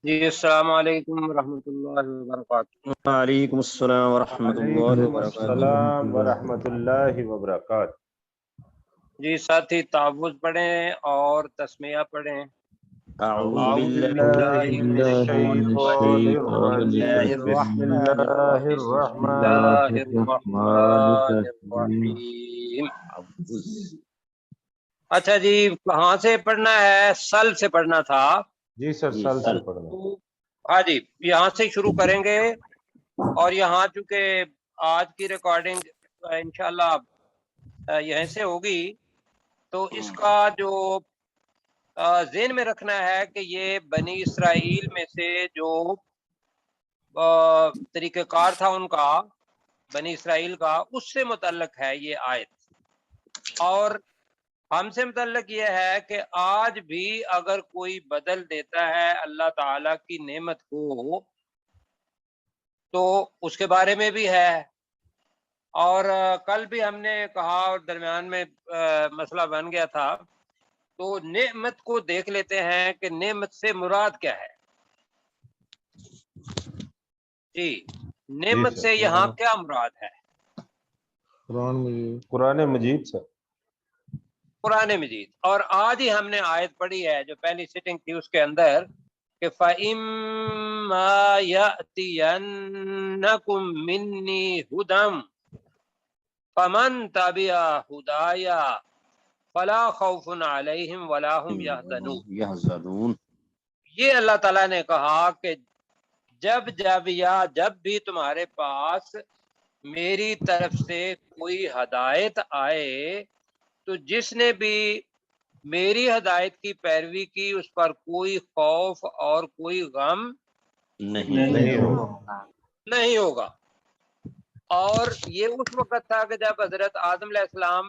جی السلام علیکم ورحمۃ اللہ وبرکاتہ۔ وعلیکم السلام ورحمۃ اللہ وعلیکم وبرکاتہ۔ السلام ورحمۃ اللہ وبرکاتہ۔ جی ساتھی تعوذ پڑھیں اور تسمیہ پڑھیں۔ اعوذ اعوذ باللہ باللہ من من الشیطان الشیطان الرجیم، الرجیم، بسم اللہ بسم الرحمن اللہ الرحمن الرحیم۔ اچھا جی، کہاں سے پڑھنا ہے؟ سل سے پڑھنا تھا۔ جی سر، جی، سل سے سل۔ پڑھنا۔ ہاں جی، یہاں سے شروع کریں گے، اور یہاں چونکہ آج کی ریکارڈنگ انشاءاللہ یہیں سے ہوگی، تو اس کا جو ذہن میں رکھنا ہے کہ یہ بنی اسرائیل میں سے جو طریقہ کار تھا ان کا، بنی اسرائیل کا، اس سے متعلق ہے یہ آیت۔ اور ہم سے متعلق یہ ہے کہ آج بھی اگر کوئی بدل دیتا ہے اللہ تعالی کی نعمت کو تو اس کے بارے میں بھی ہے۔ اور کل بھی ہم نے کہا اور درمیان میں مسئلہ بن گیا تھا، تو نعمت کو دیکھ لیتے ہیں کہ نعمت سے مراد کیا ہے۔ جی، نعمت سے یہاں کیا مراد ہے؟ قرآن مجید سر۔ قرآن مجید۔ اور آج ہی ہم نے آیت پڑھی ہے جو پہلی سٹنگ تھی اس کے اندر کہ فَإِمَّا يَأْتِيَنَّكُم مِّنِّي هُدًى فَمَن تَبِعَ هُدَايَ فَلَا خَوْفٌ عَلَيْهِمْ وَلَا هُمْ يَحْزَنُونَ۔ یہ اللہ تعالیٰ نے کہا کہ جب بھی تمہارے پاس میری طرف سے کوئی ہدایت آئے تو جس نے بھی میری ہدایت کی پیروی کی اس پر کوئی خوف اور کوئی غم نہیں ہوگا۔ اور یہ اس وقت تھا کہ جب حضرت آدم علیہ السلام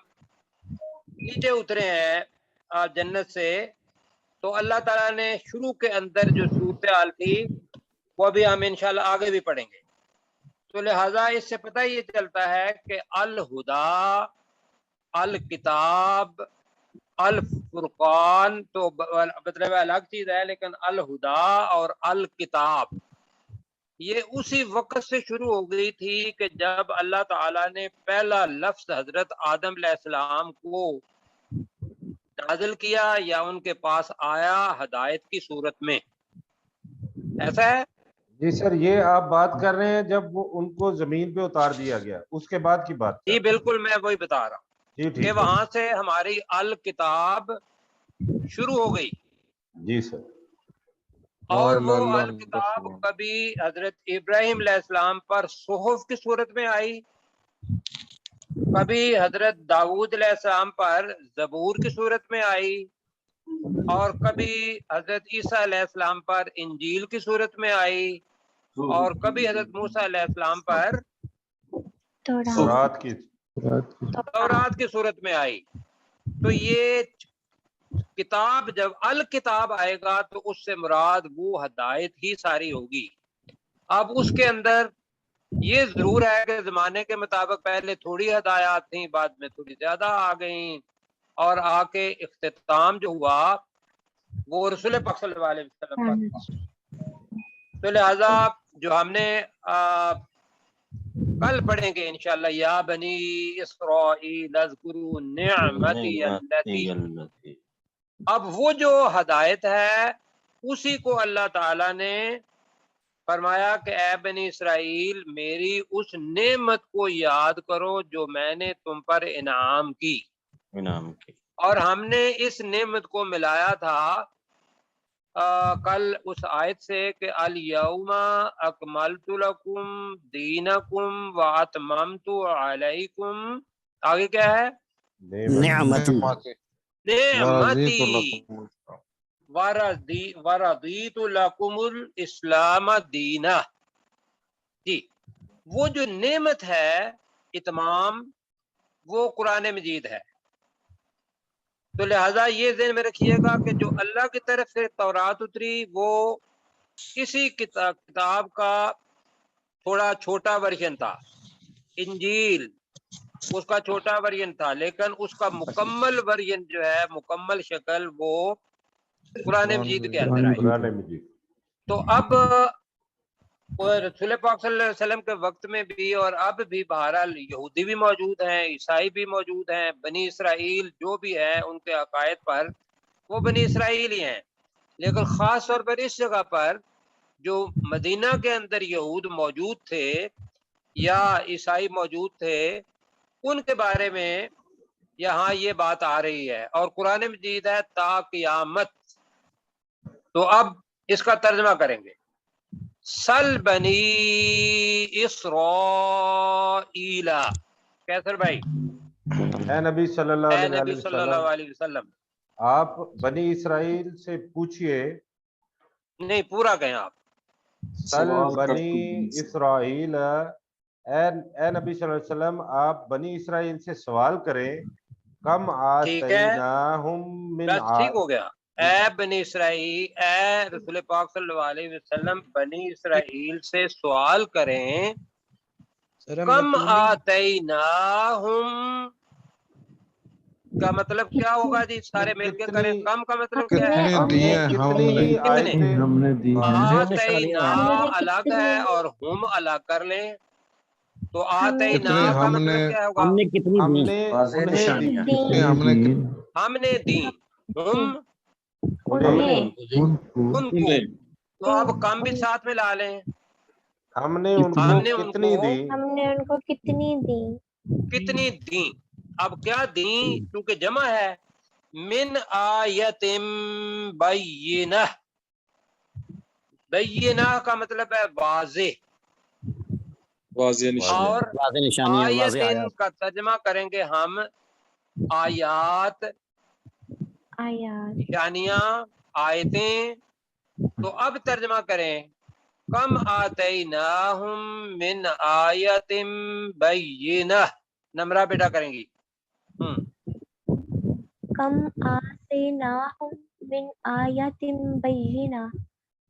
نیچے اترے ہیں جنت سے، تو اللہ تعالیٰ نے شروع کے اندر جو صورتحال تھی وہ بھی ہم انشاءاللہ آگے بھی پڑھیں گے۔ تو لہٰذا اس سے پتہ یہ چلتا ہے کہ الہدا، الکتاب، الفرقان تو مطلب الگ چیز ہے، لیکن الہدا اور الکتاب یہ اسی وقت سے شروع ہو گئی تھی کہ جب اللہ تعالیٰ نے پہلا لفظ حضرت آدم علیہ السلام کو نازل کیا یا ان کے پاس آیا ہدایت کی صورت میں۔ ایسا ہے؟ جی سر، یہ آپ بات کر رہے ہیں جب وہ ان کو زمین پہ اتار دیا گیا، اس کے بعد کی بات کر جی رہے ہیں؟ بالکل، میں وہی بتا رہا ہوں جی کہ ٹھیک ہے۔ وہاں سے ہماری الکتاب شروع ہو گئی، جی سر۔ اور وہ الکتاب کبھی حضرت ابراہیم علیہ السلام پر صحف کی صورت میں آئی، کبھی حضرت داؤد علیہ السلام پر زبور کی صورت میں آئی، اور کبھی حضرت عیسیٰ علیہ السلام پر انجیل کی صورت میں آئی، اور کبھی حضرت موسیٰ علیہ السلام پر تورات تورات کی صورت میں آئی۔ تو یہ کتاب، جب الکتاب آئے گا تو اس سے مراد وہ ہدایت ہی ساری ہوگی۔ اب اس کے اندر یہ ضرور ہے کہ زمانے کے مطابق پہلے تھوڑی ہدایات تھیں، بعد میں تھوڑی زیادہ آ گئیں، اور آ کے اختتام جو ہوا وہ رسول پاک صلی اللہ علیہ وسلم پر ہوا۔ تو لہذا جو ہم نے کل پڑھیں گے انشاءاللہ، یا بنی اسرائیل اذکروا نعمتی التی، اب وہ جو ہدایت ہے اسی کو اللہ تعالی نے فرمایا کہ اے بنی اسرائیل میری اس نعمت کو یاد کرو جو میں نے تم پر انعام کی۔ اور ہم نے اس نعمت کو ملایا تھا کل اس آیت سے کہ الیوم اکملت لکم دینکم واتممت علیکم، آگے کیا ہے؟ نعمتی نعمتی ورضیت لکم الاسلام دینا۔ جی، وہ جو نعمت ہے اتمام، وہ قرآن مجید ہے۔ تو لہٰذا یہ ذہن میں رکھیے گا کہ جو اللہ کی طرف سے تورات اتری وہ اسی کتاب کا تھوڑا چھوٹا ورژن تھا، انجیل اس کا چھوٹا ورژن تھا، لیکن اس کا مکمل ورژن جو ہے، مکمل شکل، وہ قرآن مجید کے اندر آئی۔ قرآن مجید۔ تو اب رسول پاک صلی اللہ علیہ وسلم کے وقت میں بھی اور اب بھی بہرحال یہودی بھی موجود ہیں، عیسائی بھی موجود ہیں، بنی اسرائیل جو بھی ہیں ان کے عقائد پر وہ بنی اسرائیل ہی ہیں، لیکن خاص طور پر اس جگہ پر جو مدینہ کے اندر یہود موجود تھے یا عیسائی موجود تھے ان کے بارے میں یہاں یہ بات آ رہی ہے، اور قرآن مجید ہے تا قیامت۔ تو اب اس کا ترجمہ کریں گے، سل بنی اسرائیل، کیسر بھائی؟ اے نبی صلی اللہ اے علیہ نبی صلی اللہ وسلم، علیہ وسلم، آپ بنی اسرائیل سے پوچھئے، نہیں پورا کہیں آپ، سل بنی اسرائیل، اے نبی صلی اللہ علیہ وسلم آپ بنی اسرائیل سے سوال کریں، کم ٹھیک ہے آتیناہم من بس ٹھیک ہو گیا، اے بنی اسرائیل، اے رسول پاک صلی اللہ علیہ وسلم بنی اسرائیل سے سوال کریں، کم آتیناہم کا مطلب کیا ہوگا جی؟ سارے مل کے کریں، کم کا مطلب کیا ہے؟ ہم نے کتنی ہی کتنے؟ آیتیں، ہم نے دی آتینا الگ ہے اور ہم الگ کر لیں تو آتینا کا مطلب کیا ہوگا؟ ہم نے کتنی ہم دی؟ نے واضح انہیں نشانیاں دی، ہم نے دی، ہم انہیں، ان کو، تو اب کم بھی ساتھ میں لا لیں، ہم نے ان ہم کو نے ان کتنی کو دی، ہم نے ان کو کتنی دی، کتنی دیں، اب کیا دیں کیونکہ جمع ہے، من آیت بینہ، بینہ کا مطلب ہے واضح، اور واضح نشانیاں، واضح آیتن آیات۔ کا ترجمہ کریں گے ہم آیات، آیات، نشانیاں، آیتیں۔ تو اب ترجمہ کریں، کم آتیناہم من آیت بینہ، نمرہ بیٹا کریں گی۔ کم آتیناہم من آیات بینہ،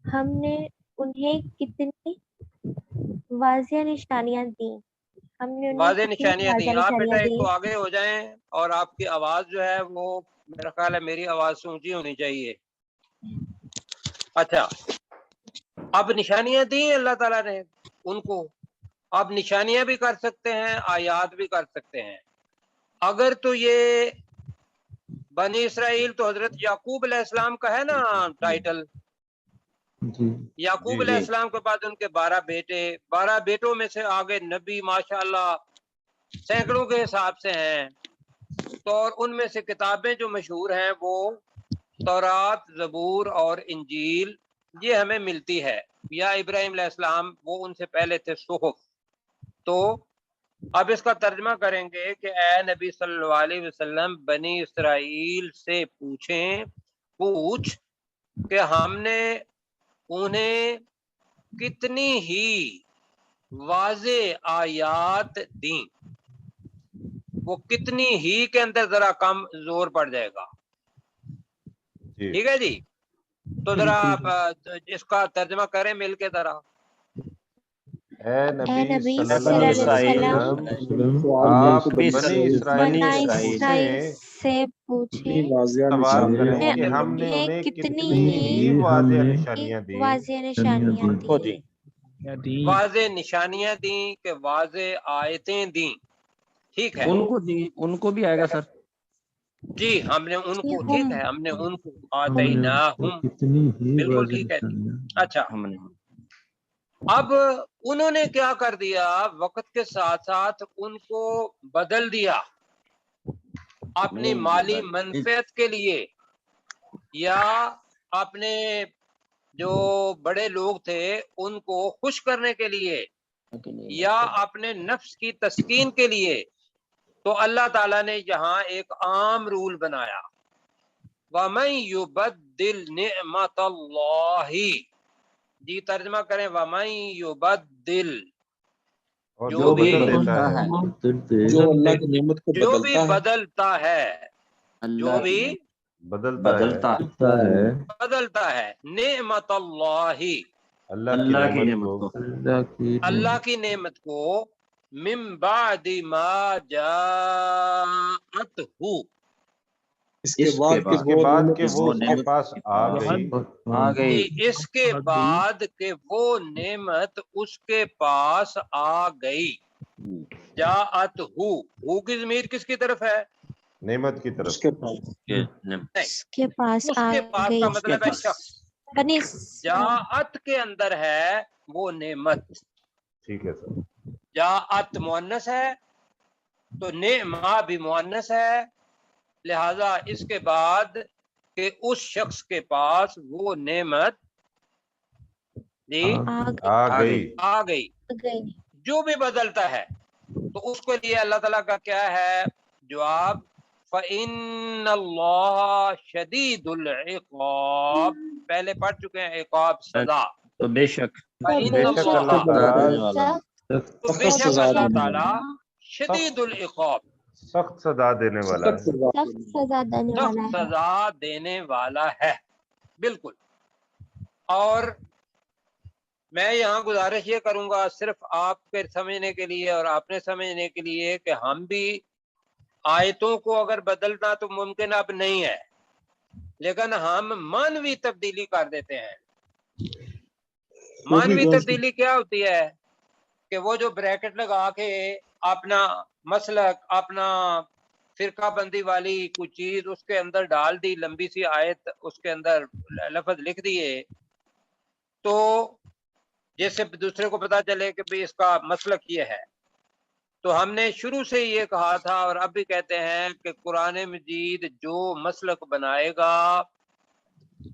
ہم نے انہیں کتنی واضح نشانیاں دیں، ہم نے انہیں واضح کتنی نشانیاں دیں۔ واضح آپ بیٹا نشانیاں ایک تو دیں۔ آگے ہو جائیں، اور آپ کی آواز جو ہے وہ میرا خیال ہے میری آواز سے اونچی ہونی چاہیے۔ اچھا، اب نشانیاں دی اللہ تعالیٰ نے ان کو، اب نشانیاں بھی کر سکتے ہیں، آیات بھی کر سکتے ہیں۔ اگر تو یہ بنی اسرائیل تو حضرت یعقوب علیہ السلام کا ہے نا ٹائٹل، یعقوب علیہ السلام کے بعد ان کے 12 بیٹے، 12 بیٹوں میں سے آگے نبی ماشاءاللہ سینکڑوں کے حساب سے ہیں، تو اور ان میں سے کتابیں جو مشہور ہیں وہ تورات، زبور اور انجیل، یہ ہمیں ملتی ہے، یا ابراہیم علیہ السلام وہ ان سے پہلے تھے صحف۔ تو اب اس کا ترجمہ کریں گے کہ اے نبی صلی اللہ علیہ وسلم بنی اسرائیل سے پوچھیں، پوچھ کہ ہم نے انہیں کتنی ہی واضح آیات دیں، وہ کتنی ہی کے اندر ذرا کم زور پڑ جائے گا، ٹھیک ہے جی؟ تو ذرا آپ اس کا ترجمہ کریں مل کے ذرا۔ اے نبی صلی اللہ بنی علیہ اسرائیل، وسلم آپ بنی اسرائیل بنی سے اسرائیل پوچھیں، سے پوچھیں، سوال کریں ہم کہ نے ہم نے انہیں انہیں کتنی کتنی ہی واضح ہی نشانیاں دی، واضح نشانیاں دیں، واضح نشانیاں دیں کہ واضح آیتیں دیں، ٹھیک ہے ان کو دی، ان کو بھی آئے گا سر؟ جی، ہم نے ان کو، ہم ٹھیک ہے، ہم نے ان کو آتیناہم، بالکل ٹھیک ہے جی۔ اچھا، ہم نے اب انہوں نے کیا کر دیا، وقت کے ساتھ ساتھ ان کو بدل دیا اپنی مالی منفعت کے لیے، یا اپنے جو بڑے لوگ تھے ان کو خوش کرنے کے لیے، یا اپنے نفس کی تسکین کے لیے، تو اللہ تعالیٰ نے یہاں ایک عام رول بنایا، وَمَن يُبَدِّلْ نِعْمَةَ اللَّهِ، جی ترجمہ کریں، وَمَن يُبَدِّلْ، اور جو جو بھی بدل دیتا ہے، جو اللہ کی نعمت کو جو بھی بدلتا ہے، بدلتا ہے، جو بھی بدلتا ہے بدلتا ہے، نعمت اللہ، اللہ کی نعمت کو، اللہ کی نعمت کو، من بعد ما جاءتہ، اس کے بعد کہ وہ اس کے پاس آ گئی اس کے بعد کہ وہ نعمت اس کے پاس آ گئی. جاءت ہو کی ضمیر کس کی طرف ہے؟ نعمت کی طرف. اس کے پاس اس آ کے پاس گئی. کا مطلب ہے شخص. بنی جاءت کے اندر ہے وہ نعمت. ٹھیک ہے سر. جاءت مؤنث ہے تو نعمہ بھی مؤنث ہے، لہذا اس کے بعد کہ اس شخص کے پاس وہ نعمت جی آ گئی. جو بھی بدلتا ہے تو اس کے لیے اللہ تعالیٰ کا کیا ہے جواب؟ فَإِنَّ اللَّهَ شَدِيدُ الْعِقَابِ. پہلے پڑھ چکے ہیں عقاب سزا. تو بے شک فَإِنَّ بے شک اللہ اللَّهَ تعالیٰ تو بے شک اللہ تعالیٰ شدید العقاب سخت سزا دینے والا ہے. سخت سزا دینے سخت والا ہے. سزا دینے والا ہے. بالکل. اور میں یہاں گزارش یہ کروں گا صرف آپ کے سمجھنے کے لیے اور آپ نے سمجھنے کے لیے کہ ہم بھی آیتوں کو اگر بدلنا تو ممکن اب نہیں ہے، لیکن ہم مانوی تبدیلی کر دیتے ہیں. مانوی تبدیلی کیا ہوتی ہے کہ وہ جو بریکٹ لگا کے اپنا مسلک، اپنا فرقہ بندی والی کوئی چیز اس کے اندر ڈال دی، لمبی سی آیت اس کے اندر لفظ لکھ دیے، تو جیسے دوسرے کو پتا چلے کہ بھی اس کا مسلک یہ ہے. تو ہم نے شروع سے یہ کہا تھا اور اب بھی کہتے ہیں کہ قرآن مجید جو مسلک بنائے گا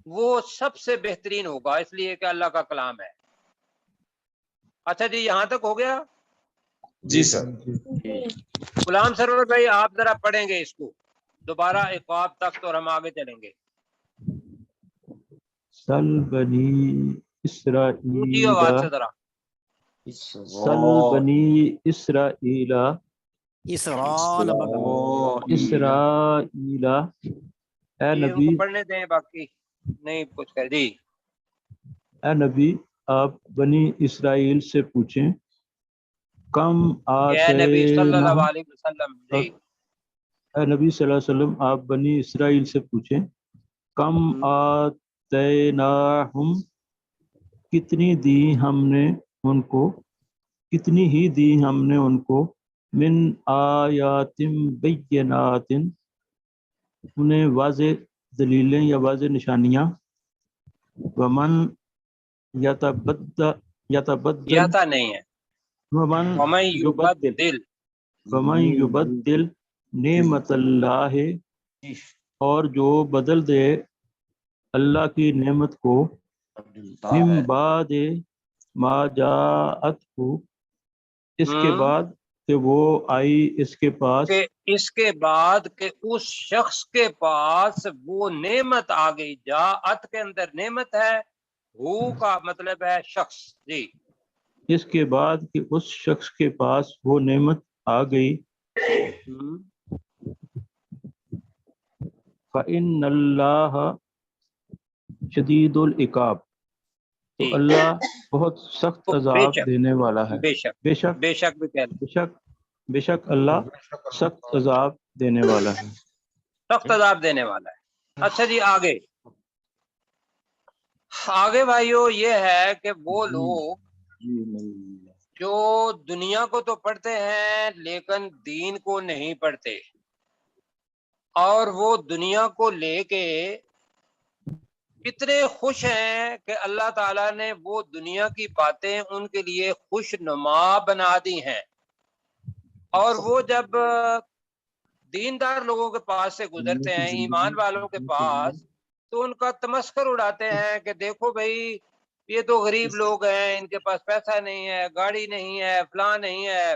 وہ سب سے بہترین ہوگا، اس لیے کہ اللہ کا کلام ہے. اچھا جی، یہاں تک ہو گیا؟ جی سر. غلام سرور بھائی آپ ذرا پڑھیں گے اس کو دوبارہ عقاب تک تو ہم آگے چلیں گے. سل بنی اونچی آواز سے اسرائیل ذرا. سل بنی اسرائیل اسرائیل اے ان نبی کو پڑھنے دیں، باقی نہیں کچھ کر جی. اے نبی آپ بنی اسرائیل سے پوچھیں کم اے نبی صلی اللہ آتینہم علیہ وسلم جی. اے نبی صلی اللہ علیہ وسلم آپ بنی اسرائیل سے پوچھیں کم آتیناہم کتنی دی ہم نے ان کو، کتنی ہی دی ہم نے ان کو، من آیات بینات انہیں واضح دلیلیں یا واضح نشانیاں، ومن یتبدل یاتا نہیں ہے، ومن ومن یبدل یبدل نعمت اللہ اور جو بدل دے اللہ کی نعمت کو، من بعد ما جاءتہ اس کے بعد کہ وہ آئی اس کے پاس، کہ اس کے بعد کہ اس شخص کے پاس وہ نعمت آ گئی. جاءت کے اندر نعمت ہے، ہو کا مطلب ہے شخص جی. اس کے بعد کہ اس شخص کے پاس وہ نعمت آ گئی، فَإِنَّ اللَّهَ شدید العقاب تو اللہ بہت سخت عذاب دینے والا ہے. بے شک بے شک بے شک بھی کہہ دیں، بے شک اللہ سخت عذاب دینے والا ہے. سخت عذاب دینے والا ہے. اچھا جی آگے بھائیو یہ ہے کہ وہ لوگ جو دنیا کو تو پڑھتے ہیں لیکن دین کو نہیں پڑھتے، اور وہ دنیا کو لے کے اتنے خوش ہیں کہ اللہ تعالیٰ نے وہ دنیا کی باتیں ان کے لیے خوش نما بنا دی ہیں، اور وہ جب دیندار لوگوں کے پاس سے گزرتے ہیں، ایمان والوں کے پاس، تو ان کا تمسخر اڑاتے ہیں کہ دیکھو بھائی یہ تو غریب لوگ ہیں، ان کے پاس پیسہ نہیں ہے، گاڑی نہیں ہے، فلاں نہیں ہے،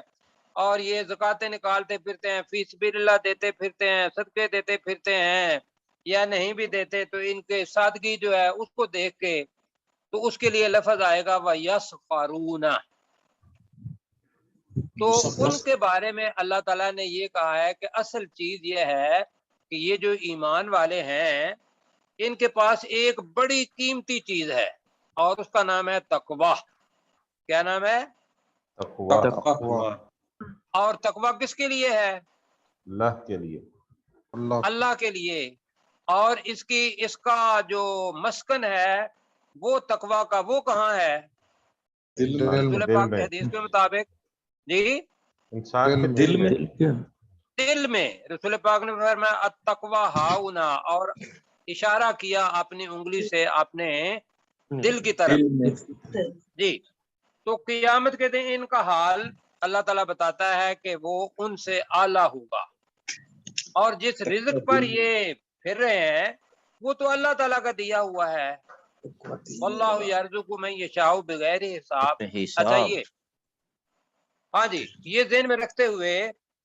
اور یہ زکاتیں نکالتے پھرتے ہیں، فی سبیل اللہ دیتے پھرتے ہیں، صدقے دیتے پھرتے ہیں، یا نہیں بھی دیتے تو ان کے سادگی جو ہے اس کو دیکھ کے تو اس کے لیے لفظ آئے گا وَيَسْخَرُونَ. تو ان کے بارے میں اللہ تعالیٰ نے یہ کہا ہے کہ اصل چیز یہ ہے کہ یہ جو ایمان والے ہیں ان کے پاس ایک بڑی قیمتی چیز ہے اور اس کا نام ہے تقویٰ. کیا نام ہے؟ تقویٰ. اور تقویٰ کس کے لیے ہے؟ اللہ کے لیے. اللہ کے لیے. اور اس کا جو مسکن ہے وہ تقوی کا وہ کہاں ہے؟ رسول پاک کی حدیث کے مطابق جی انسان کے دل میں، دل کے دل میں. رسول پاک نے فرمایا التقوی ہاؤنا، اور اشارہ کیا اپنی انگلی سے اپنے دل کی طرف. جی تو قیامت کے دن ان کا حال اللہ تعالیٰ بتاتا ہے کہ وہ ان سے اعلیٰ ہوگا، اور جس رزق پر یہ پھر رہے ہیں وہ تو اللہ تعالیٰ کا دیا ہوا ہے. واللہ یرزق من یشاء بغیر حساب. اچھا یہ ہاں جی، یہ ذہن میں رکھتے ہوئے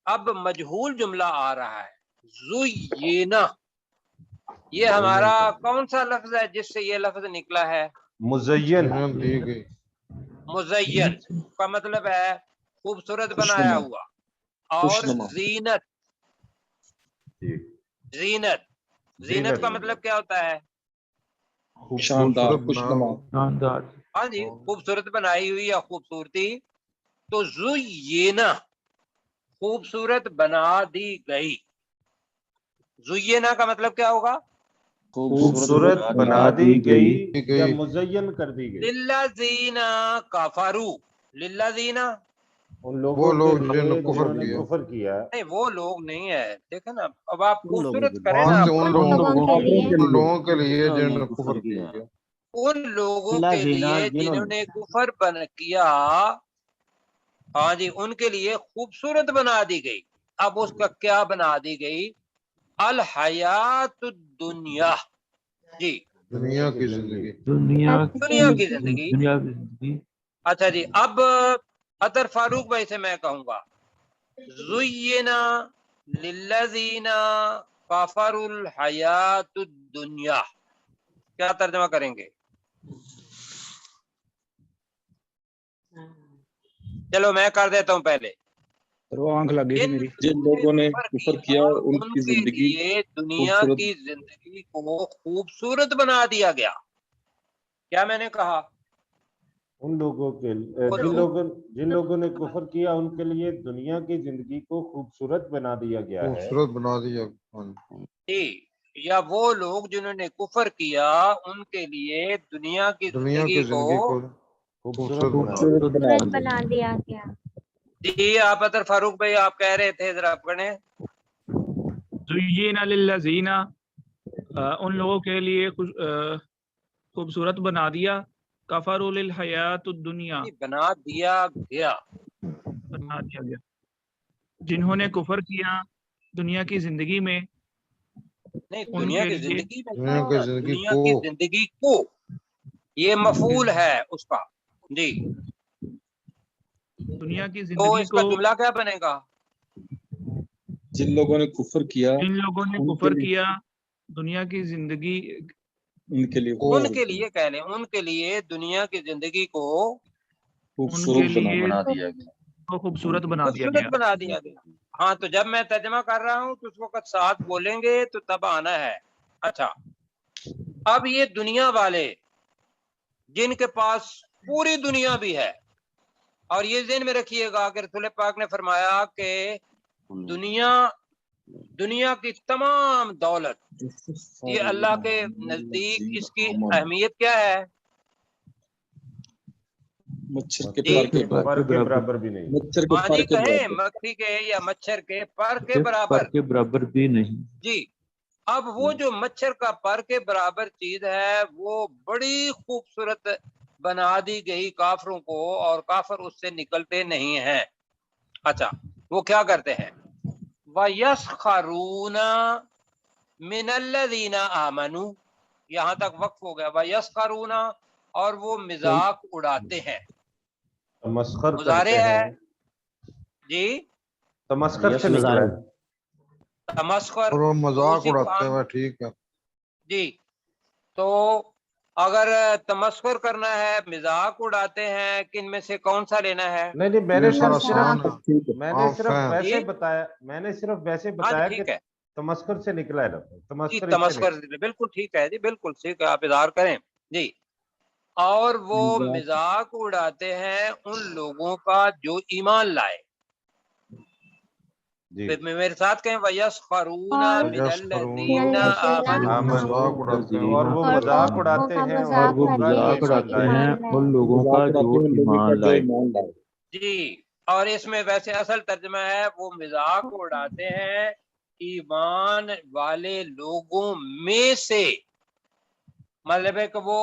اب مجہول جملہ آ رہا ہے زینا. یہ ہمارا کون سا لفظ ہے جس سے یہ لفظ نکلا ہے؟ مزین. مزین کا مطلب ہے خوبصورت بنایا ہوا، اور زینت. زینت زینت کا مطلب کیا ہوتا ہے؟ شاندار، خوشنما. شاندار. ہاں جی، خوبصورت بنائی ہوئی یا خوبصورتی. تو زینا خوبصورت بنا دی گئی. زینا کا مطلب کیا ہوگا؟ خوبصورت بنا دی گئی یا مزین کر دی گئی. للذین کفروا، للذین ان لوگوں کے لیے جنہوں نے کفر کیا. نہیں، وہ لوگ نہیں ہے. دیکھیں نا، اب آپ ان لوگوں خوبصورت کے کریں نا، ان لوگوں کے لیے کے لیے جنہوں نے کفر کیا. ان لوگوں کے لیے جنہوں نے کفر کیا، ہاں جی، ان کے لیے خوبصورت بنا دی گئی. اب اس کا کیا بنا دی گئی؟ الحیات الدنیا. جی دنیا کی زندگی. دنیا کی زندگی. دنیا کی زندگی. اچھا جی، اب اطہر فاروق بھائی سے میں کہوں گا زینا للذین کفروا الحیات الدنیا، کیا ترجمہ کریں گے؟ چلو میں کر دیتا ہوں پہلے. آنکھ لگ گئی میری. جن لوگوں نے کفر کیا ان کی زندگی لیے دنیا کی زندگی کو خوبصورت بنا دیا گیا. کیا میں نے کہا؟ ان لوگوں کے جن لوگوں نے کفر کیا ان کے لیے دنیا کی زندگی کو خوبصورت بنا دیا گیا ہے. خوبصورت بنا دیا. جی، یا وہ لوگ جنہوں نے کفر کیا ان کے لیے دنیا کی زندگی کو خوبصورت بنا دیا گیا. جی آپ اطہر فاروق بھائی آپ کہہ رہے تھے، ذرا پڑھیں. زینا للذین، ان لوگوں کے لیے خوبصورت بنا دیا. کفروا للحیات الدنیا، بنا دیا گیا. بنا دیا گیا جنہوں نے کفر کیا دنیا کی زندگی میں. نہیں، ان دنیا کے کی لیے زندگی میں دنیا کی زندگی کو، یہ مفعول ہے اس کا. جی دنیا کی تو زندگی اس کا کو جملہ کیا بنے گا؟ جن لوگوں نے کفر کیا جن لوگوں نے کفر کیا دنیا کی زندگی ان کے لیے ان کے لیے کہہ لیں، ان کے لیے دنیا کی زندگی کو خوبصورت بنا دیا گیا. خوبصورت بنا دیا خوبصورت گیا. بنا دیا گیا. ہاں تو جب میں ترجمہ کر رہا ہوں تو اس وقت ساتھ بولیں گے تو تب آنا ہے. اچھا، اب یہ دنیا والے جن کے پاس پوری دنیا بھی ہے، اور یہ ذہن میں رکھیے گا کہ رسول پاک نے فرمایا کہ دنیا کی تمام دولت، یہ اللہ کے نزدیک اس کی اہمیت کیا ہے؟ مچھر کے پر کے برابر بھی نہیں. مچھر کے پانی کہیں مکھی کے یا مچھر کے پر کے برابر بھی نہیں. جی. اب وہ جو مچھر کا پر کے برابر چیز ہے وہ بڑی خوبصورت بنا دی گئی کافروں کو، اور کافر اس سے نکلتے نہیں ہیں. اچھا، وہ کیا کرتے ہیں؟ وَيَسْخَرُونَ مِنَ الَّذِينَ آمَنُوا، یہاں تک وقف ہو گیا. وَيَسْخَرُونَ، اور وہ مذاق اڑاتے ہیں. تمسخر مضارع کرتے ہے. ہیں. جی تمسخر سے نکلا ہے. تمسخر، اور وہ مذاق اسی کو اڑاتے ہم ہیں. ٹھیک ہے جی. تو اگر تمسخر کرنا ہے، مذاق اڑاتے ہیں، کن میں سے کون سا لینا ہے؟ نہیں میں نے صرف جی؟ ویسے ہاں بتایا کہ ٹھیک ہے تمسخر سے نکلا ہے. جی، تمسخر تمسخر بالکل ٹھیک ہے جی، بالکل ٹھیک ہے، آپ اظہار کریں جی. اور وہ مذاق اڑاتے ہیں ان لوگوں کا جو ایمان لائے. جی پھر میرے ساتھ کہیں وَيَسْخَرُونَ اور مِنَ الَّذِينَ الَّذِينَ آمَنُوا آمنوا، الذین اور وہ اور مذاق وہ اڑاتے کا ہیں مذاق ان لوگوں کا اڑاتے جو ہیں مذاق جو ایمان اڑاتے لائے۔ ہیں ایمان لائے۔ ان لوگوں کا مذاق جو اڑاتے ہیں ان لوگوں کا ایمان جو لائے۔ ایمان لائے۔ جی، اور اس میں ویسے اصل ترجمہ ہے وہ مذاق اڑاتے ہیں ایمان والے لوگوں میں سے، مطلب ہے کہ وہ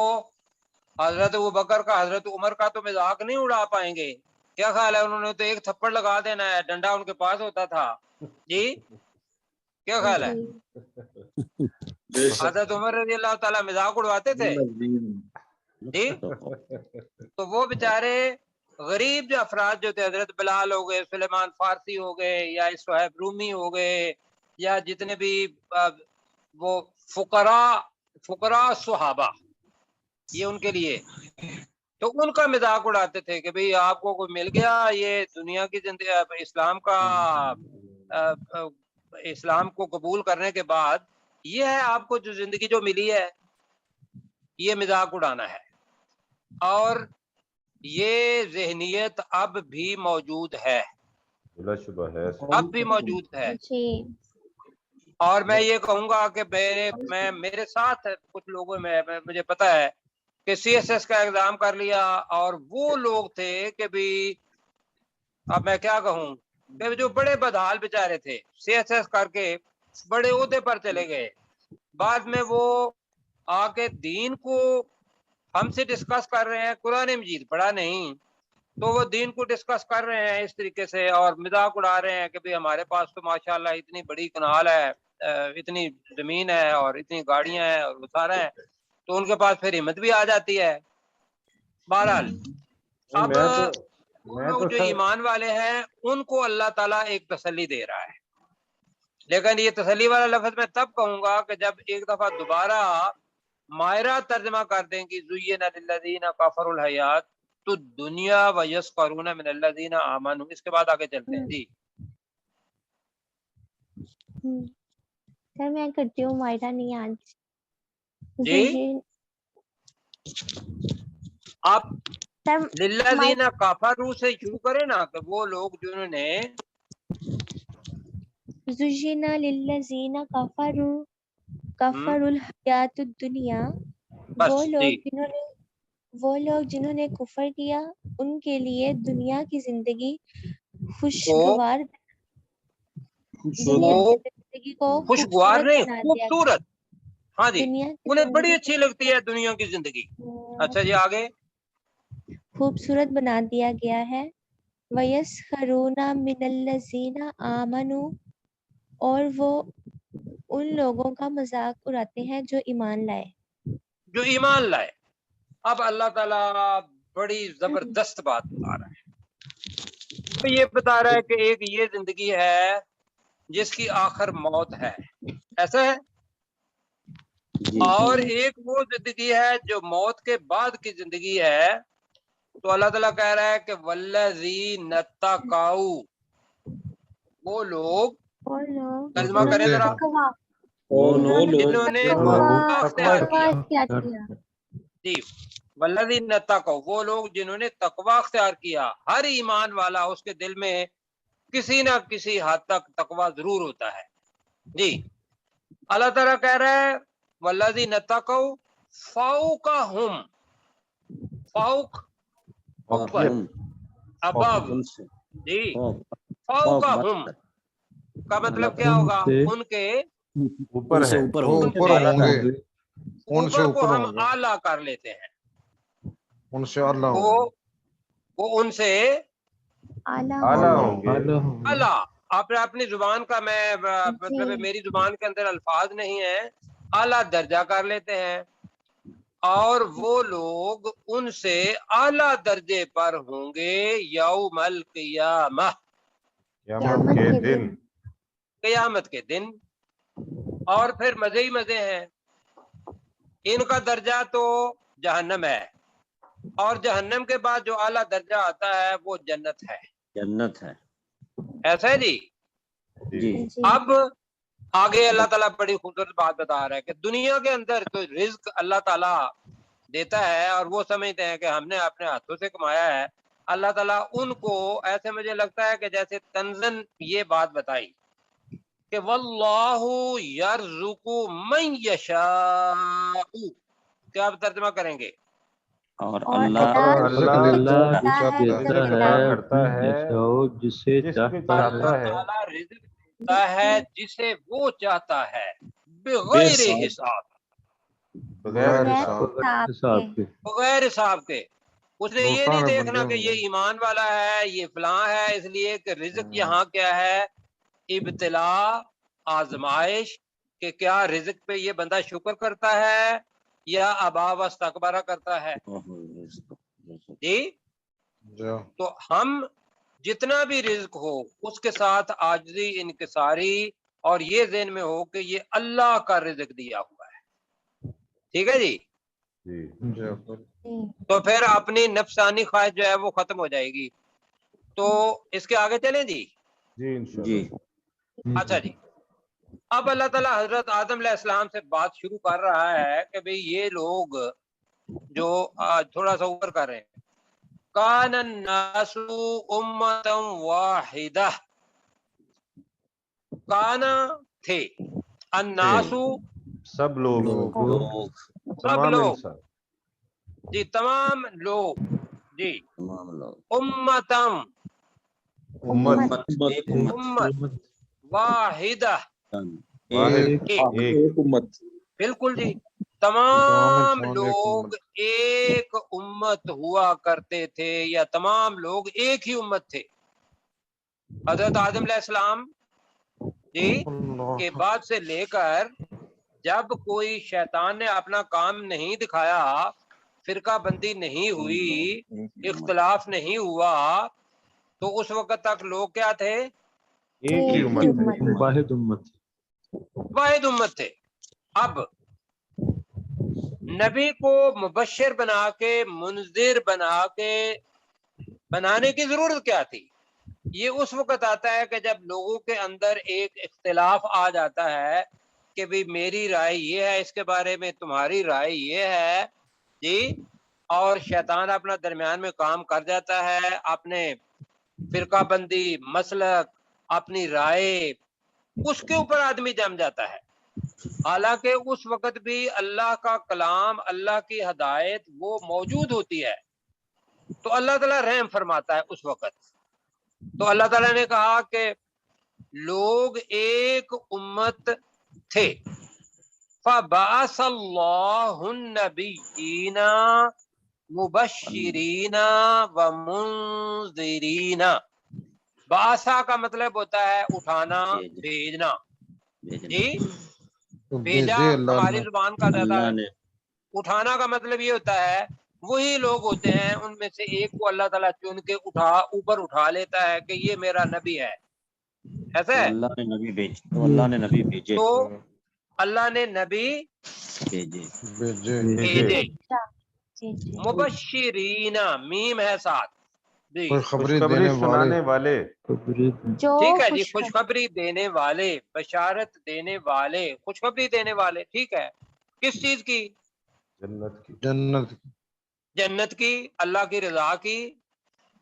حضرت ابوبکر کا حضرت عمر کا تو مذاق نہیں اڑا پائیں گے، کیا خیال ہے؟ انہوں نے تو ایک تھپڑ لگا دینا ہے، ڈنڈا ان کے پاس ہوتا تھا جی، کیا خیال ہے؟ بے شک۔ حضرت عمر رضی اللہ تعالیٰ مذاق اڑواتے تھے جی، تو وہ بیچارے غریب جو افراد جو تھے، حضرت بلال ہو گئے، سلیمان فارسی ہو گئے، یا صہیب رومی ہو گئے، یا جتنے بھی وہ فقراء صحابہ، یہ ان کے لیے تو ان کا مذاق اڑاتے تھے کہ بھئی آپ کو کوئی مل گیا یہ دنیا کی زندگی، اسلام کو قبول کرنے کے بعد یہ ہے آپ کو جو زندگی جو ملی ہے، یہ مذاق اڑانا ہے۔ اور یہ ذہنیت اب بھی موجود ہے، بلا شبہ ہے۔ اب بھی موجود ہے، جی اور میں یہ کہوں گا کہ میرے ساتھ کچھ لوگوں میں مجھے پتا ہے کہ سی ایس ایس کا ایگزام کر لیا، اور وہ لوگ تھے کہ بھی اب میں کیا کہوں کہ جو بڑے بدحال بیچارے تھے، سی ایس ایس کر کے بڑے عہدے پر چلے گئے، بعد میں وہ آ کے دین کو ہم سے ڈسکس کر رہے ہیں، قرآن مجید پڑھا نہیں تو وہ دین کو ڈسکس کر رہے ہیں اس طریقے سے، اور مذاق اڑا رہے ہیں کہ بھی ہمارے پاس تو ماشاءاللہ اتنی بڑی کنال ہے، اتنی زمین ہے، اور اتنی گاڑیاں ہیں، اور وہ سارا ہے، تو ان کے پاس پھر ہمت بھی آ جاتی ہے۔ بہرحال اب میں لوگ تو جو سر ایمان والے ہیں ان کو اللہ تعالیٰ ایک تسلی دے رہا ہے، لیکن یہ تسلی والا لفظ میں تب کہوں گا کہ جب ایک دفعہ دوبارہ مائرہ ترجمہ کر دیں گی زُیِّنَ لِلَّذِینَ کَفَرُوا الْحَیَاۃُ تو دنیا وَیَسْخَرُونَ مِنَ الَّذِینَ آمَنُوا، اس کے بعد آگے چلتے ہیں جی۔ سر میں کرتی ہوں مائرہ نہیں آج جی آپ سر لِلَّذِینَ کَفَرُوا سے شروع کریں نا، کہ وہ لوگ جنہوں نے زُجِّنَ لِلَّذِینَ کَفَرُوا الْحَیَاۃُ الدُّنْیَا، بس جی، وہ لوگ جنہوں نے کفر کیا ان کے لیے دنیا کی زندگی خوشگوار زندگی کو خوشگوار خوبصورت نہیں، بنا دیا گیا، خوبصورت، ہاں جی، دنیا کی انہیں بڑی زندگی اچھی لگتی ہے دنیا کی زندگی۔ اچھا جی آگے، خوبصورت بنا دیا گیا ہے۔ وَيَسْخَرُونَ مِنَ الَّذِينَ آمَنُوا، اور وہ ان لوگوں کا مذاق اڑاتے ہیں جو ایمان لائے۔ جو ایمان لائے۔ اب اللہ تعالیٰ بڑی زبردست بات بتا رہا ہے، تو یہ بتا رہا ہے کہ ایک یہ زندگی ہے جس کی آخر موت ہے، ایسا ہے، اور ایک وہ زندگی ہے جو موت کے بعد کی زندگی ہے۔ تو اللہ تعالیٰ کہہ رہا ہے کہ وَالَّذِينَ اتَّقَوْا، وہ لوگ ترجمہ کریں ذرا، اور وہ لوگ جنہوں نے تقویٰ اختیار کیا، کیا جی، والذین اتقوا، وہ لوگ جنہوں نے تقوی اختیار کیا۔ ہر ایمان والا اس کے دل میں کسی نہ کسی حد تک تقوی ضرور ہوتا ہے جی۔ اللہ تعالیٰ کہہ رہا ہے والذین اتقوا فوقہم، فوق اوپر، ابو جی، فوقہم کا مطلب کیا ہوگا؟ ان کے اوپر ہے، وہ اوپر ہوں گے، ان سے اوپر کو اوپر ہم ہوں گے، اعلیٰ کر لیتے ہیں، ان سے اللہ ہوں گے۔ وہ ان سے اعلیٰ ہوں گے۔ اعلیٰ، اپنی زبان کا میں مطلب میری زبان کے اندر الفاظ نہیں ہیں، اعلیٰ درجہ کر لیتے ہیں، اور وہ لوگ ان سے اعلیٰ درجے پر ہوں گے یوم القیامہ، قیامت کے دن۔ قیامت کے دن۔ اور پھر مزے ہی مزے ہیں، ان کا درجہ تو جہنم ہے، اور جہنم کے بعد جو اعلیٰ درجہ آتا ہے وہ جنت ہے، جنت ہے، ایسا ہے جی۔ جی اب آگے اللہ تعالیٰ بڑی خوبصورت بات بتا رہا ہے کہ دنیا کے اندر تو رزق اللہ تعالیٰ دیتا ہے، اور وہ سمجھتے ہیں کہ ہم نے اپنے ہاتھوں سے کمایا ہے، اللہ تعالیٰ ان کو ایسے مجھے لگتا ہے کہ جیسے تنزن یہ بات بتائی کہ واللہ یرزق من یشاء، کیا آپ ترجمہ کریں گے؟ اور اور اللہ اللہ کرتا ہے جسے جس چاہتا پہ ہے چاہتا ہے، تعالیٰ رزق دیتا ہے جسے وہ چاہتا ہے بغیر حساب، بغیر بغیر حساب، حساب کے بغیر حساب کے۔ اس نے یہ نہیں دوستان دیکھنا بندے کہ یہ ایمان والا ہے، یہ فلاں ہے، اس لیے کہ رزق یہاں کیا ہے؟ ابتلا، آزمائش، کہ کیا رزق پہ یہ بندہ شکر کرتا ہے یا ابا واستکبارہ کرتا ہے۔ جی جو تو ہم جتنا بھی رزق ہو اس کے ساتھ عاجزی، انکساری، اور یہ ذہن میں ہو کہ یہ اللہ کا رزق دیا ہوا ہے۔ ٹھیک ہے جی؟ جی جو تو پھر اپنی نفسانی خواہش جو ہے وہ ختم ہو جائے گی۔ تو اس کے آگے چلیں جی۔ جی انشاءاللہ۔ اچھا جی، اب اللہ تعالیٰ حضرت آدم علیہ السلام سے بات شروع کر رہا ہے کہ بھئی یہ لوگ جو تھوڑا سا اوپر کر رہے ہیں، کان الناس امتا واحدہ، کانا تھے، الناس سب لوگ، سب تمام لوگ، انسان، جی تمام لوگ، جی امتم، امت، ایک امت، واحدہ، واحد، ایک، ایک، امت، بالکل جی، تمام تمام انسان ایک لوگ امت۔ ایک امت ہوا کرتے تھے، یا تمام لوگ ایک ہی امت تھے۔ حضرت آدم علیہ السلام جی اللہ کے بعد سے لے کر جب کوئی شیطان نے اپنا کام نہیں دکھایا، فرقہ بندی نہیں ہوئی، اختلاف نہیں ہوا، تو اس وقت تک لوگ کیا تھے؟ ایک ہی امت ہے۔ واحد امت واحد امت تھے۔ اب نبی کو مبشر بنا کے، منذر بنا کے بنانے کی ضرورت کیا تھی؟ یہ اس وقت آتا ہے کہ جب لوگوں کے اندر ایک اختلاف آ جاتا ہے کہ بھی میری رائے یہ ہے اس کے بارے میں، تمہاری رائے یہ ہے جی، اور شیطان اپنا درمیان میں کام کر جاتا ہے، اپنے فرقہ بندی، مسلک، اپنی رائے، اس کے اوپر آدمی جم جاتا ہے۔ حالانکہ اس وقت بھی اللہ کا کلام، اللہ کی ہدایت وہ موجود ہوتی ہے، تو اللہ تعالیٰ رحم فرماتا ہے اس وقت۔ تو اللہ تعالیٰ نے کہا کہ لوگ ایک امت تھے، فَبَعَثَ اللَّهُ النَّبِيِّينَ مُبَشِّرِينَ وَمُنذِرِينَ۔ بعثہ کا مطلب ہوتا ہے اٹھانا، بھیجنا، جی تو بھیجا بھیجے اللہ ہماری نے، زبان کا زیادہ ہے۔ اٹھانا کا مطلب یہ ہوتا ہے وہی لوگ ہوتے ہیں، ان میں سے ایک کو اللہ تعالیٰ چن کے اوپر اٹھا لیتا ہے کہ یہ میرا نبی ہے، ایسا ہے؟ اللہ نے نبی بھیجے تو اللہ نے نبی بھیجے بھیجے، جی جی مبشرین، میم ہے ساتھ جی، کوئی خبری خوشخبری دینے والے، سنانے والے، جو ٹھیک ہے جی، خوشخبری دینے والے، بشارت دینے والے، خوشخبری دینے والے، ٹھیک ہے، کس چیز کی؟ جنت کی، جنت جنت کی، اللہ کی رضا کی،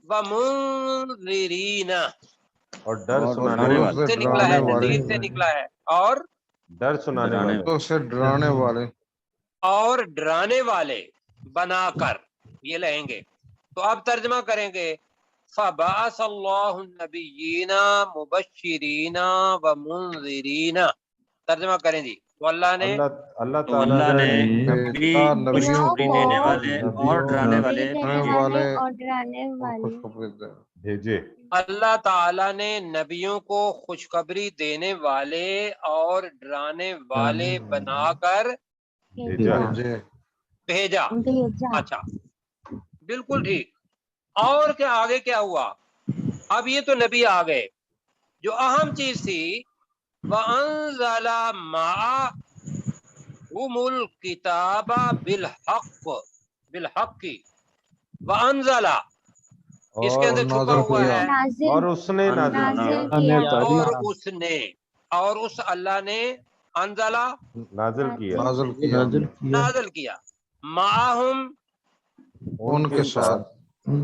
وَمُنذِرِينَ، اور ڈر سنانے اور والے، سے نکلا ہے، ڈرانے والے، نذیر سے نکلا ہے، اور ڈر سنانے والے، تو سے ڈرانے والے، ڈرانے والے بنا کر، یہ لہیں گے۔ تو اب ترجمہ کریں گے، فَبَعَثَ اللَّهُ النَّبِيِّينَ مُبَشِّرِينَ وَمُنذِرِينَ، ترجمہ کریں جی۔ تو اللہ نے اللہ تو تعالیٰ اللہ نے بھیجا نبیوں کو دینے والے اور ڈرانے والے ڈرانے والے اور ڈرانے اور والے خوشخبری دینے، بھیجے، اللہ تعالیٰ نے نبیوں کو خوشخبری دینے والے اور ڈرانے والے بنا کر بھیجا، بھیجے، بھیجا۔ بھیجا۔ اچھا، بالکل ٹھیک۔ اور کیا آگے کیا ہوا؟ اب یہ تو نبی آ گئے، جو اہم چیز تھی، وَأَنزَلَ مَعَهُمُ الْكِتَابَ بِالْحَقِّ کی، وَأَنزَلَ اس کے اور اندر چھپا نازل ہوا کیا، ہے، نازل اور اس نے نازل کیا، اور اس نے، اور اس اللہ نے، انزلہ نازل کیا، نازل کیا نازل کیا، معہم ان کے ساتھ، ان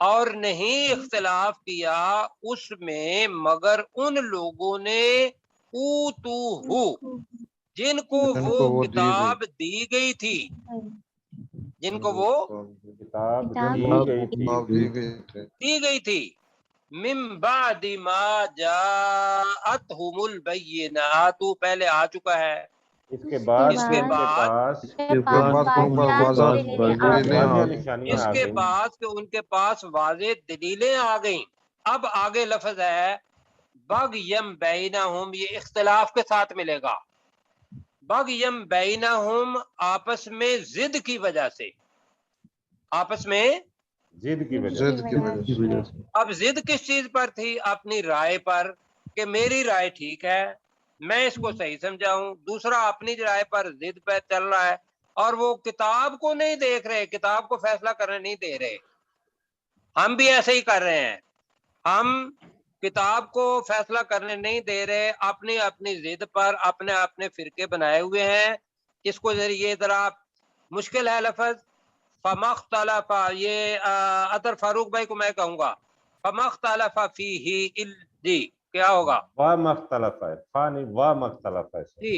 اور نہیں اختلاف کیا اس میں مگر ان لوگوں نے اوتوہو جن کو وہ کتاب دی گئی تھی، جن کو وہ کتاب کتاب دی گئی تھی دی گئی تھی من بعد ما جاءتہم البینات، پہلے آ چکا ہے، اس کے بعد اس کے ان کے بعد پاس واضح نشانیاں اس آ کے گئی۔ بعد کہ ان کے پاس واضح دلیلیں آ گئیں۔ اب آگے لفظ ہے بغیم بینہم، یہ اختلاف کے ساتھ ملے گا، بغیم بینہم آپس میں ضد کی وجہ سے، آپس میں ضد کی وجہ ضد کی وجہ سے اب ضد کس چیز پر تھی؟ اپنی رائے پر، کہ میری رائے ٹھیک ہے، میں اس کو صحیح سمجھاؤں، دوسرا اپنی رائے پر ضد پہ چل رہا ہے، اور وہ کتاب کو نہیں دیکھ رہے، کتاب کو فیصلہ کرنے نہیں دے رہے۔ ہم بھی ایسے ہی کر رہے ہیں، ہم کتاب کو فیصلہ کرنے نہیں دے رہے، اپنی اپنی ضد پر اپنے اپنے فرقے بنائے ہوئے ہیں۔ اس کو ذریعے ذرا مشکل ہے لفظ فما اختلف، یہ اطہر فاروق بھائی کو میں کہوں گا فما اختلف فیہ جی کیا ہوگا؟ وا مختلف ہے، فانی وا مختلف ہے۔ جی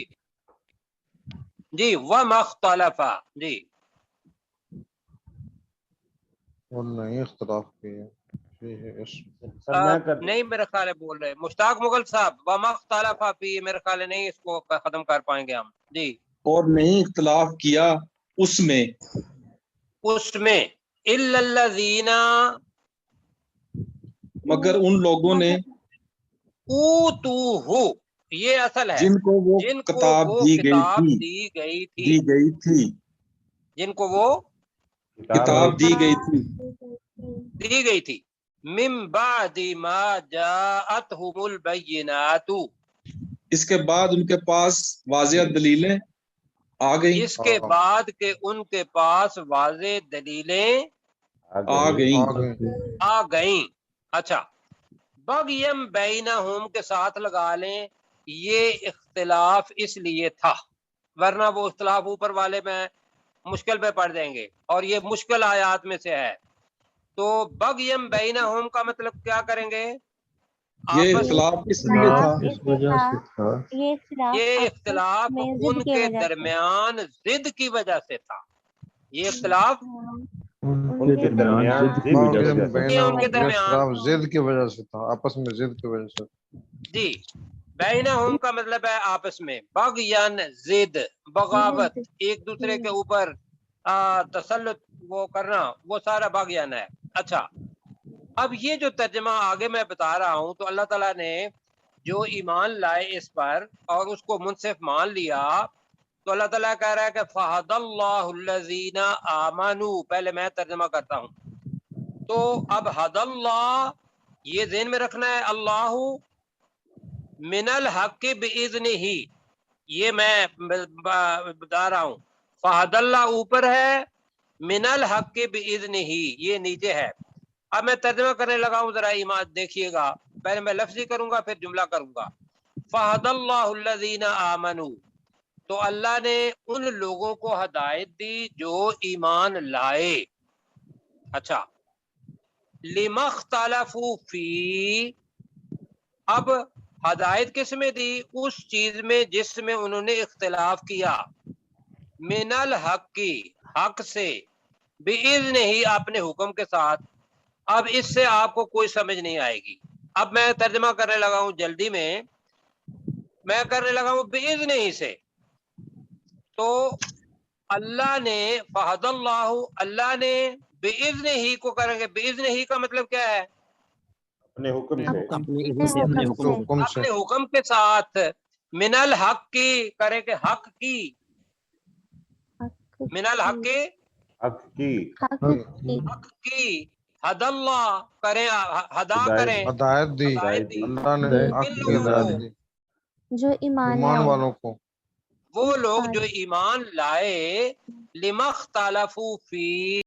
جی وما اختلف، جی اور نہیں اختلاف کیا سر میں کر نہیں میرے خیال ہے بول رہے مشتاق مغل صاحب وما اختلف فیہ، میرے خیال ہے نہیں اس کو ختم کر پائیں گے ہم۔ جی اور نہیں اختلاف کیا اس میں، اس میں الا الذین مگر ان لوگوں نے اوتوہ، یہ اصل ہے، جن کو وہ جن کو کتاب وہ دی گئی کتاب تھی، دی گئی تھی، دی گئی تھی، جن کو وہ کتاب دی گئی تھی، دی گئی تھی من بعد ما جاءتہم البینات، اس کے بعد ان کے پاس واضح دلیلیں آ گئیں، اس کے بعد کہ ان کے پاس واضح دلیلیں آ گئیں، آ گئیں۔ اچھا بغیم بینہم کے ساتھ لگا لیں، یہ اختلاف اس لیے تھا، ورنہ وہ اختلاف اوپر والے میں مشکل پہ پڑ جائیں گے، اور یہ مشکل آیات میں سے ہے۔ تو بغیم بینہم کا مطلب کیا کریں گے؟ یہ آپس اختلاف اس لیے تھا، اس وجہ سے تھا، یہ اختلاف میں ضد ان کی کے وجہ سے، درمیان ضد کی وجہ سے تھا، یہ اختلاف ان کے درمیان ضد کی وجہ سے تھا۔ یہ ان کے درمیان اختلاف ضد کی وجہ سے تھا، آپس میں ضد کی وجہ سے۔ جی بینہم کا مطلب ہے آپس میں، بغین ضد، بغاوت، ایک دوسرے کے اوپر تسلط وہ کرنا، وہ سارا بغین ہے۔ اچھا اب یہ جو ترجمہ آگے میں بتا رہا ہوں، تو اللہ تعالیٰ نے جو ایمان لائے اس پر اور اس کو منصف مان لیا، تو اللہ تعالیٰ کہہ رہا ہے کہ فَهَدَى اللَّهُ الَّذِينَ آمَنُوا، پہلے میں ترجمہ کرتا ہوں۔ تو اب ہد اللہ، یہ ذہن میں رکھنا ہے، اللہ من الحق بِإِذْنِهِ، یہ میں بتا رہا ہوں، فہد اللہ اوپر ہے، من الحق بِإِذْنِهِ یہ نیچے ہے۔ اب میں ترجمہ کرنے لگا ہوں، ذرا ایمان دیکھیے گا، پہلے میں لفظی کروں گا پھر جملہ کروں گا۔ فہد اللہ الذین آمنوا، تو اللہ نے ان لوگوں کو ہدایت دی جو ایمان لائے۔ اچھا لما اختلفوا فی، اب ہدایت کس میں دی؟ اس چیز میں جس میں انہوں نے اختلاف کیا، من الحق کی، حق سے، باذن ہی، اپنے حکم کے ساتھ۔ اب اس سے آپ کو کوئی سمجھ نہیں آئے گی، اب میں ترجمہ کرنے لگا ہوں جلدی میں کرنے لگا ہوں باذن ہی سے۔ تو اللہ نے فہد اللہ، اللہ نے باذن ہی کو کریں گے، باذن ہی کا مطلب کیا ہے؟ اپنے حکم سے، اپنے اذن سے، اپنے حکم سے، حکم سے، اپنے حکم کے ساتھ، من الحق کی کریں کہ حق کی، من الحق کی، حق کی، حق کی، حد اللہ کریں، ہدا کریں، ہدایت دی، ہدایت دی اللہ نے حق کن کی لوگوں ہدایت کو؟ دی، جو ایمان ایمان لائے، والوں کو۔ وہ لوگ جو ایمان لائے، لما اختلفوا فی،